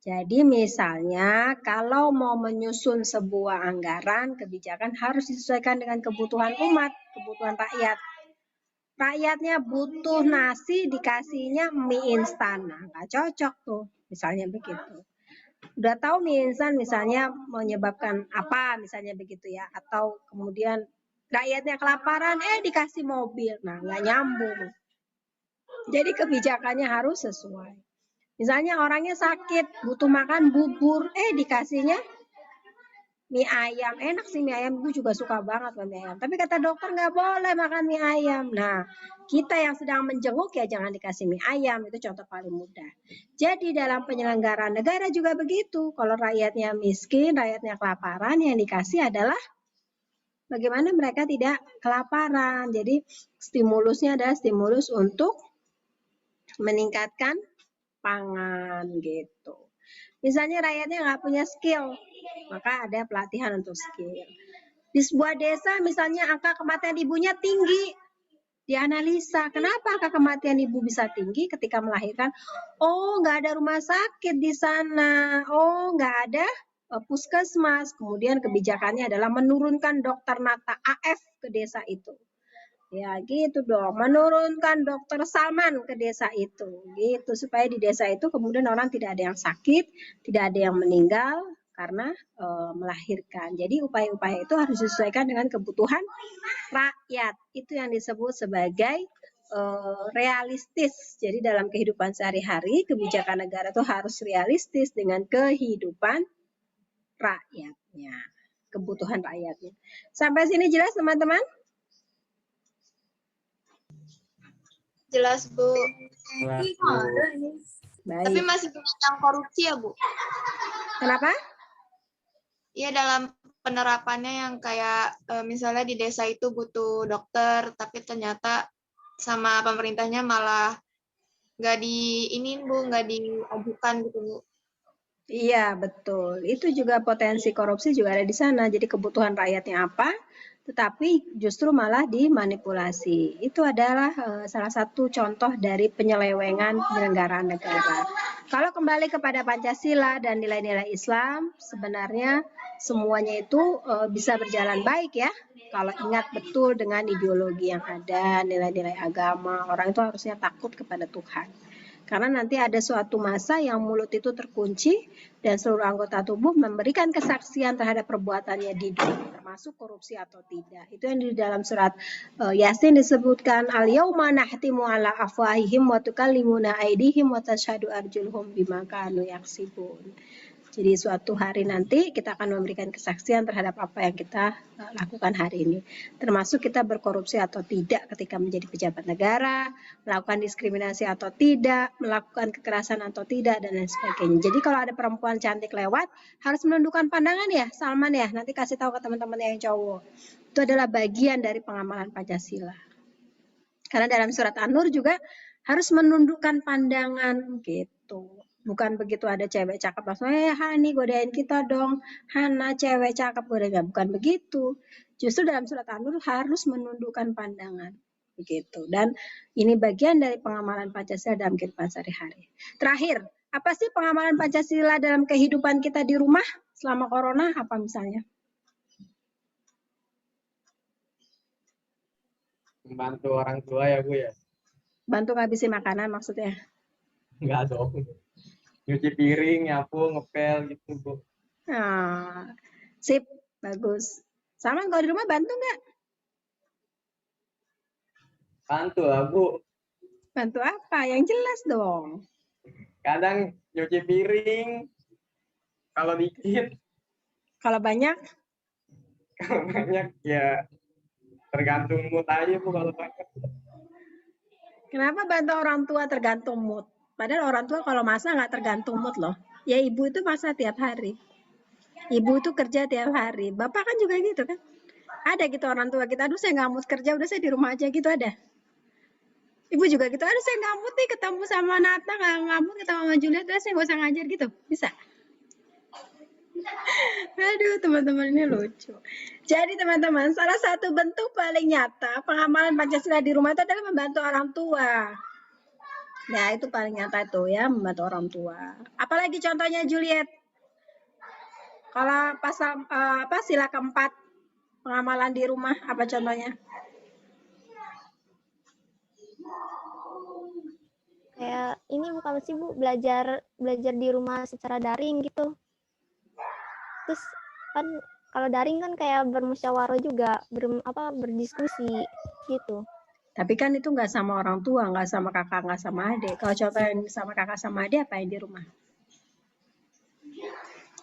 Jadi misalnya kalau mau menyusun sebuah anggaran, kebijakan harus disesuaikan dengan kebutuhan umat, kebutuhan rakyat. Rakyatnya butuh nasi, dikasihnya mie instan. Nah, nggak cocok tuh, misalnya begitu. Udah tahu mie instan misalnya menyebabkan apa, misalnya begitu ya. Atau kemudian rakyatnya kelaparan, dikasih mobil. Nah, nggak nyambung. Jadi kebijakannya harus sesuai. Misalnya orangnya sakit, butuh makan bubur, dikasihnya mie ayam. Enak sih mie ayam, Ibu juga suka banget sama mie ayam. Tapi kata dokter nggak boleh makan mie ayam. Nah, kita yang sedang menjenguk ya jangan dikasih mie ayam. Itu contoh paling mudah. Jadi dalam penyelenggaraan negara juga begitu. Kalau rakyatnya miskin, rakyatnya kelaparan, yang dikasih adalah bagaimana mereka tidak kelaparan. Jadi stimulusnya adalah stimulus untuk meningkatkan pangan gitu. Misalnya rakyatnya nggak punya skill, maka ada pelatihan untuk skill. Di sebuah desa misalnya angka kematian ibunya tinggi, dianalisa kenapa angka kematian ibu bisa tinggi ketika melahirkan. Oh, nggak ada rumah sakit di sana. Oh, nggak ada puskesmas. Kemudian kebijakannya adalah menurunkan dokter nata AF ke desa itu. Ya gitu dong, menurunkan dokter Salman ke desa itu, gitu supaya di desa itu kemudian orang tidak ada yang sakit, tidak ada yang meninggal karena melahirkan. Jadi upaya-upaya itu harus disesuaikan dengan kebutuhan rakyat. Itu yang disebut sebagai realistis. Jadi dalam kehidupan sehari-hari kebijakan negara itu harus realistis dengan kehidupan rakyatnya, kebutuhan rakyatnya. Sampai sini jelas teman-teman? Jelas, Bu. Baik. Tapi masih banyak yang korupsi ya, Bu? Kenapa? Iya, dalam penerapannya yang kayak misalnya di desa itu butuh dokter, tapi ternyata sama pemerintahnya malah nggak nggak diajukan gitu, Bu. Iya, betul. Itu juga potensi korupsi juga ada di sana. Jadi kebutuhan rakyatnya apa, tetapi justru malah dimanipulasi. Itu adalah salah satu contoh dari penyelewengan penyelenggaraan negara. Kalau kembali kepada Pancasila dan nilai-nilai Islam, sebenarnya semuanya itu bisa berjalan baik ya. Kalau ingat betul dengan ideologi yang ada, nilai-nilai agama, orang itu harusnya takut kepada Tuhan. Karena nanti ada suatu masa yang mulut itu terkunci dan seluruh anggota tubuh memberikan kesaksian terhadap perbuatannya di dunia, termasuk korupsi atau tidak. Itu yang di dalam surat Yasin disebutkan, al-yauma nahtimu ala afwahihim wa tukallimuna aydihim wa tashhadu arjuluhum bima kanu yaksibun. Jadi suatu hari nanti kita akan memberikan kesaksian terhadap apa yang kita lakukan hari ini. Termasuk kita berkorupsi atau tidak ketika menjadi pejabat negara, melakukan diskriminasi atau tidak, melakukan kekerasan atau tidak, dan lain sebagainya. Jadi kalau ada perempuan cantik lewat, harus menundukkan pandangan ya, Salman ya. Nanti kasih tahu ke teman-teman yang cowok. Itu adalah bagian dari pengamalan Pancasila. Karena dalam surat An-Nur juga Harus menundukkan pandangan gitu. Bukan begitu ada cewek cakep langsung, Hani godain kita dong. Hana cewek cakep godain. Bukan begitu. Justru dalam surat An-Nur harus menundukkan pandangan. Begitu. Dan ini bagian dari pengamalan Pancasila dalam kehidupan sehari-hari. Terakhir, apa sih pengamalan Pancasila dalam kehidupan kita di rumah selama corona? Apa misalnya? Membantu orang tua ya Bu ya? Bantu ngabisin makanan maksudnya? Enggak dong. Nyuci piring, nyapu, ngepel gitu Bu. Ah, sip, bagus. Sama kalau di rumah bantu nggak? Bantu lah Bu. Bantu apa? Yang jelas dong. Kadang nyuci piring, kalau dikit, Kalau banyak, kalau banyak ya tergantung mood aja Bu kalau banyak. kenapa bantu orang tua tergantung mood? Padahal orang tua kalau masak nggak tergantung mood loh. Ya ibu itu masak tiap hari. Ibu itu kerja tiap hari. Bapak kan juga gitu kan? Ada gitu orang tua kita, aduh saya nggak mood kerja, udah saya di rumah aja gitu ada. Ibu juga gitu, aduh saya nggak mood nih ketemu sama Nata, nggak mood ketemu sama Juliet, udah saya nggak usah ngajar gitu. Bisa? Aduh teman-teman ini lucu. Jadi teman-teman, salah satu bentuk paling nyata pengamalan Pancasila di rumah itu adalah membantu orang tua. Ya itu paling nyata itu ya, membantu orang tua. Apalagi contohnya Juliet? Kalau pasal sila keempat pengamalan di rumah apa contohnya? Kayak ini bukan sih Bu, belajar di rumah secara daring gitu. Terus kan kalau daring kan kayak bermusyawarah juga, berdiskusi gitu. Tapi kan itu nggak sama orang tua, nggak sama kakak, nggak sama adik. Kalau contoh yang sama kakak sama adik apa yang di rumah?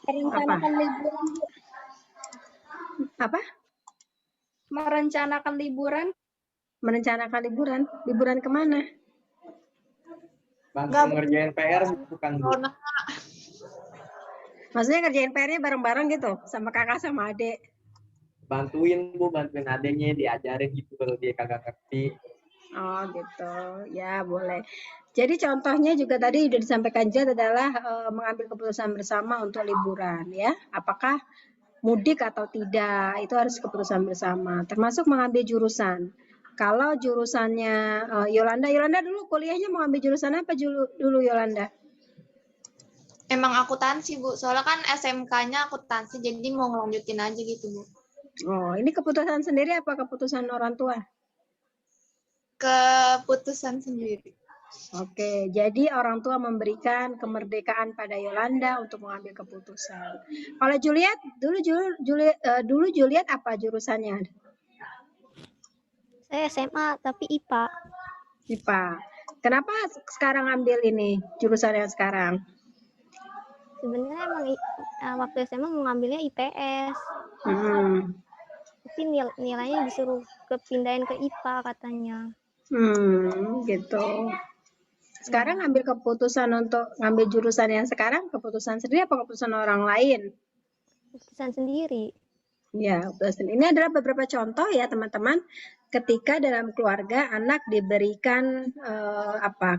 Merencanakan liburan, Bu. Apa? Merencanakan liburan. Merencanakan liburan? Liburan kemana? Bantu ngerjain PR bukan Bu. Maksudnya ngerjain PR-nya bareng-bareng gitu, sama kakak sama adik. Bantuin Bu, bantuin adiknya, diajarin gitu kalau dia kagak ngerti. Oh gitu, ya boleh. Jadi contohnya juga tadi sudah disampaikan Jad adalah mengambil keputusan bersama untuk liburan ya. Apakah mudik atau tidak, itu harus keputusan bersama. Termasuk mengambil jurusan. Kalau jurusannya Yolanda dulu kuliahnya mau ambil jurusan apa dulu Yolanda? Emang akuntansi, Bu. Soalnya kan SMK-nya akuntansi, jadi mau ngelanjutin aja gitu, Bu. Oh, ini keputusan sendiri apa keputusan orang tua? Keputusan sendiri. Oke, jadi orang tua memberikan kemerdekaan pada Yolanda untuk mengambil keputusan. Kalau Juliet, dulu Juliet apa jurusannya? Saya SMA tapi IPA. IPA. Kenapa sekarang ambil ini jurusan yang sekarang? Sebenarnya emang waktu SMA mau ngambilnya IPS. Tapi nilainya disuruh kepindahin ke IPA katanya. Gitu. Sekarang ambil keputusan untuk ngambil jurusan yang sekarang, keputusan sendiri apa keputusan orang lain? Keputusan sendiri. Ya, ini adalah beberapa contoh ya teman-teman. Ketika dalam keluarga anak diberikan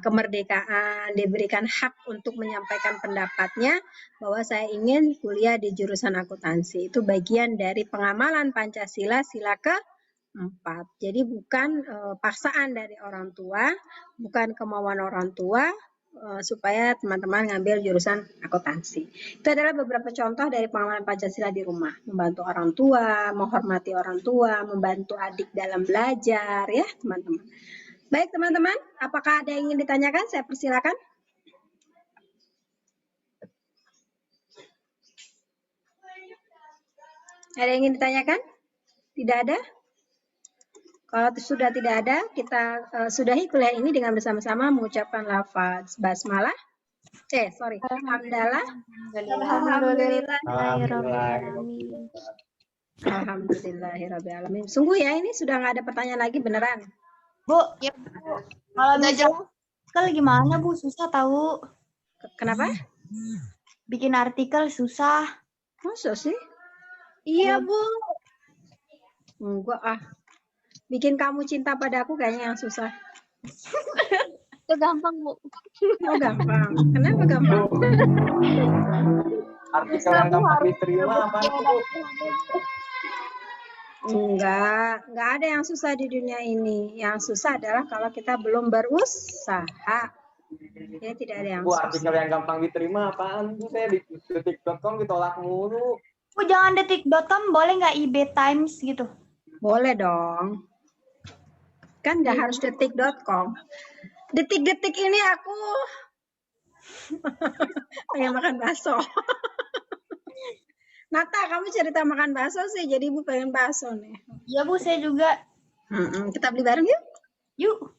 kemerdekaan, diberikan hak untuk menyampaikan pendapatnya bahwa saya ingin kuliah di jurusan akuntansi. Itu bagian dari pengamalan Pancasila sila ke-4. Jadi bukan paksaan dari orang tua, bukan kemauan orang tua supaya teman-teman ngambil jurusan akuntansi. Itu adalah beberapa contoh dari pengamalan Pancasila di rumah. Membantu orang tua, menghormati orang tua, membantu adik dalam belajar ya teman-teman. Baik teman-teman, apakah ada yang ingin ditanyakan? Saya persilakan. Ada yang ingin ditanyakan? Tidak ada? Kalau sudah tidak ada, kita sudahi kuliah ini dengan bersama-sama mengucapkan lafaz basmalah. Hamdalah. Alhamdulillahirrahmanirrahim. Sungguh ya, ini sudah nggak ada pertanyaan lagi beneran. Bu, ya, Bu. Kalau misalnya gimana Bu? Susah tahu. Kenapa? Bikin artikel susah. Masa sih? Iya Bu. Enggak ah. Bikin kamu cinta padaku kayaknya yang susah. Itu gampang, Bu. Oh gampang. Kenapa gampang? Bu, artikel yang gampang diterima apa tuh, Bu? Enggak ada yang susah di dunia ini. Yang susah adalah kalau kita belum berusaha. Ya tidak ada yang Bu, susah. artikel yang gampang diterima apaan? Bu, saya di detik.com ditolak mulu. Bu, jangan detik.com, boleh nggak IB Times gitu? Boleh dong. Kan nggak harus detik.com. Detik-detik ini aku pengen makan bakso. Nata, kamu cerita makan bakso sih, jadi Ibu pengen bakso nih. Iya Bu, saya juga. Kita beli bareng yuk. Yuk.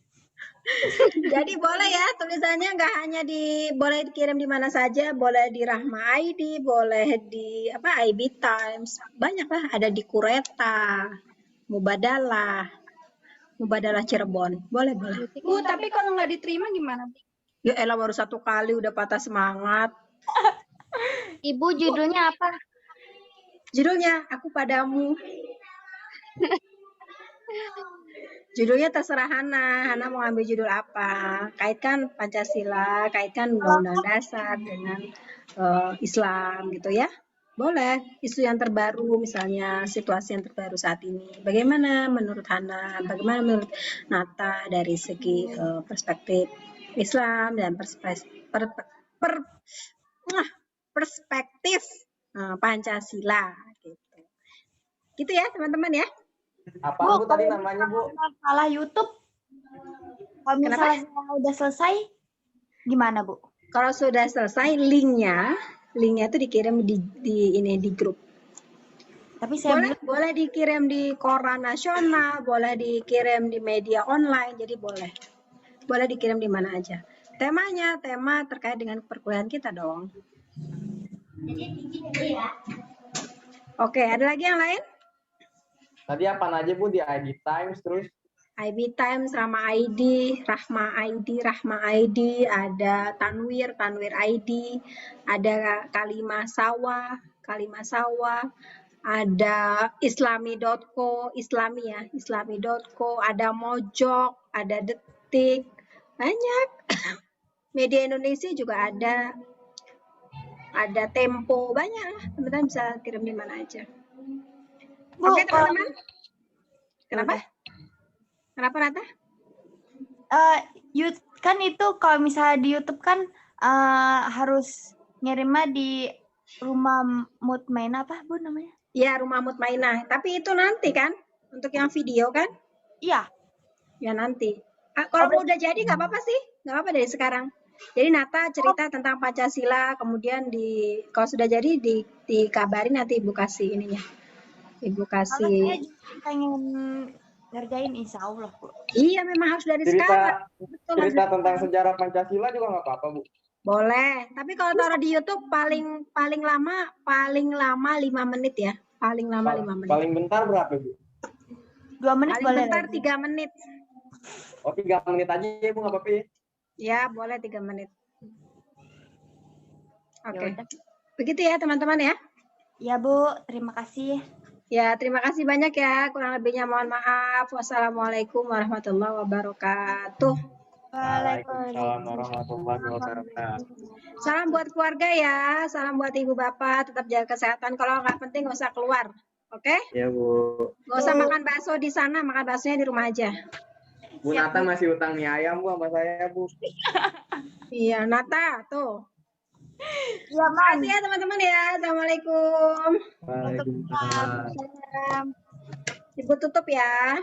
Jadi boleh ya, tulisannya nggak hanya boleh dikirim di mana saja, boleh di Rahma ID, boleh di IB Times, banyak lah, ada di Kureta, Mubadalah Cirebon, boleh. Bu, tapi kalau nggak diterima gimana? Ya elah baru 1 kali udah patah semangat. Ibu judulnya apa? Judulnya Aku Padamu. Judulnya terserah Hana mau ambil judul apa. Kaitkan Pancasila, kaitkan Undang-Undang Dasar dengan Islam gitu ya. Boleh, isu yang terbaru misalnya situasi yang terbaru saat ini. Bagaimana menurut Hana, bagaimana menurut Nata dari segi perspektif Islam dan perspektif Pancasila gitu. Gitu ya teman-teman ya. Apa Bu tadi namanya, Bu? Salah YouTube. Kalau misalnya udah selesai, gimana Bu? Kalau sudah selesai, linknya itu dikirim di grup. Tapi saya boleh dikirim di koran nasional, boleh dikirim di media online, jadi boleh dikirim di mana aja. Tema terkait dengan perkuliahan kita dong. Oke, ada lagi yang lain? Tadi apa aja Bu di IB Times terus? IB Times, Rahma ID, ada Tanwir ID, ada Kalimah Sawah, ada islami.co, ada Mojok, ada Detik, banyak. Media Indonesia juga ada Tempo, banyak lah. Teman-teman bisa kirim di mana aja. Oke teman-teman. Kenapa Nata? Kan itu kalau misalnya di YouTube kan harus ngirimnya di Rumah Mutmainah apa Bu namanya? Iya, Rumah Mutmainah. Tapi itu nanti kan untuk yang video kan? Iya. Ya nanti. Kalau udah jadi nggak apa-apa sih, nggak apa-apa dari sekarang. Jadi Nata cerita tentang Pancasila, kemudian kalau sudah jadi dikabarin nanti Ibu kasih ininya. Ibu kasih. Saya juga pengen ngerjain insya Allah Bu. Iya memang harus dari sekarang. Cerita tentang sejarah Pancasila juga nggak apa-apa Bu. Boleh, tapi kalau taruh di YouTube paling lama 5 menit ya. Paling lama 5 menit. Paling bentar berapa Bu? 2 menit paling boleh. Bentar 3 menit. Oh 3 menit aja ya Bu, nggak apa-apa ya? Ya boleh 3 menit. Oke. Begitu ya teman-teman ya. Ya Bu, terima kasih. Ya, terima kasih banyak ya. Kurang lebihnya mohon maaf. Wassalamualaikum warahmatullahi wabarakatuh. Waalaikumsalam warahmatullahi wabarakatuh. Salam buat keluarga ya. Salam buat ibu bapak. Tetap jaga kesehatan. Kalau nggak penting nggak usah keluar. Oke? Ya Bu. Nggak usah makan bakso di sana. Makan baksonya di rumah aja. Bu Nata masih utang mie ayam Bu sama saya Bu. Iya, Nata tuh. Ya, Terima kasih ya teman-teman ya. Assalamualaikum. Waalaikumsalam. Ibu tutup ya.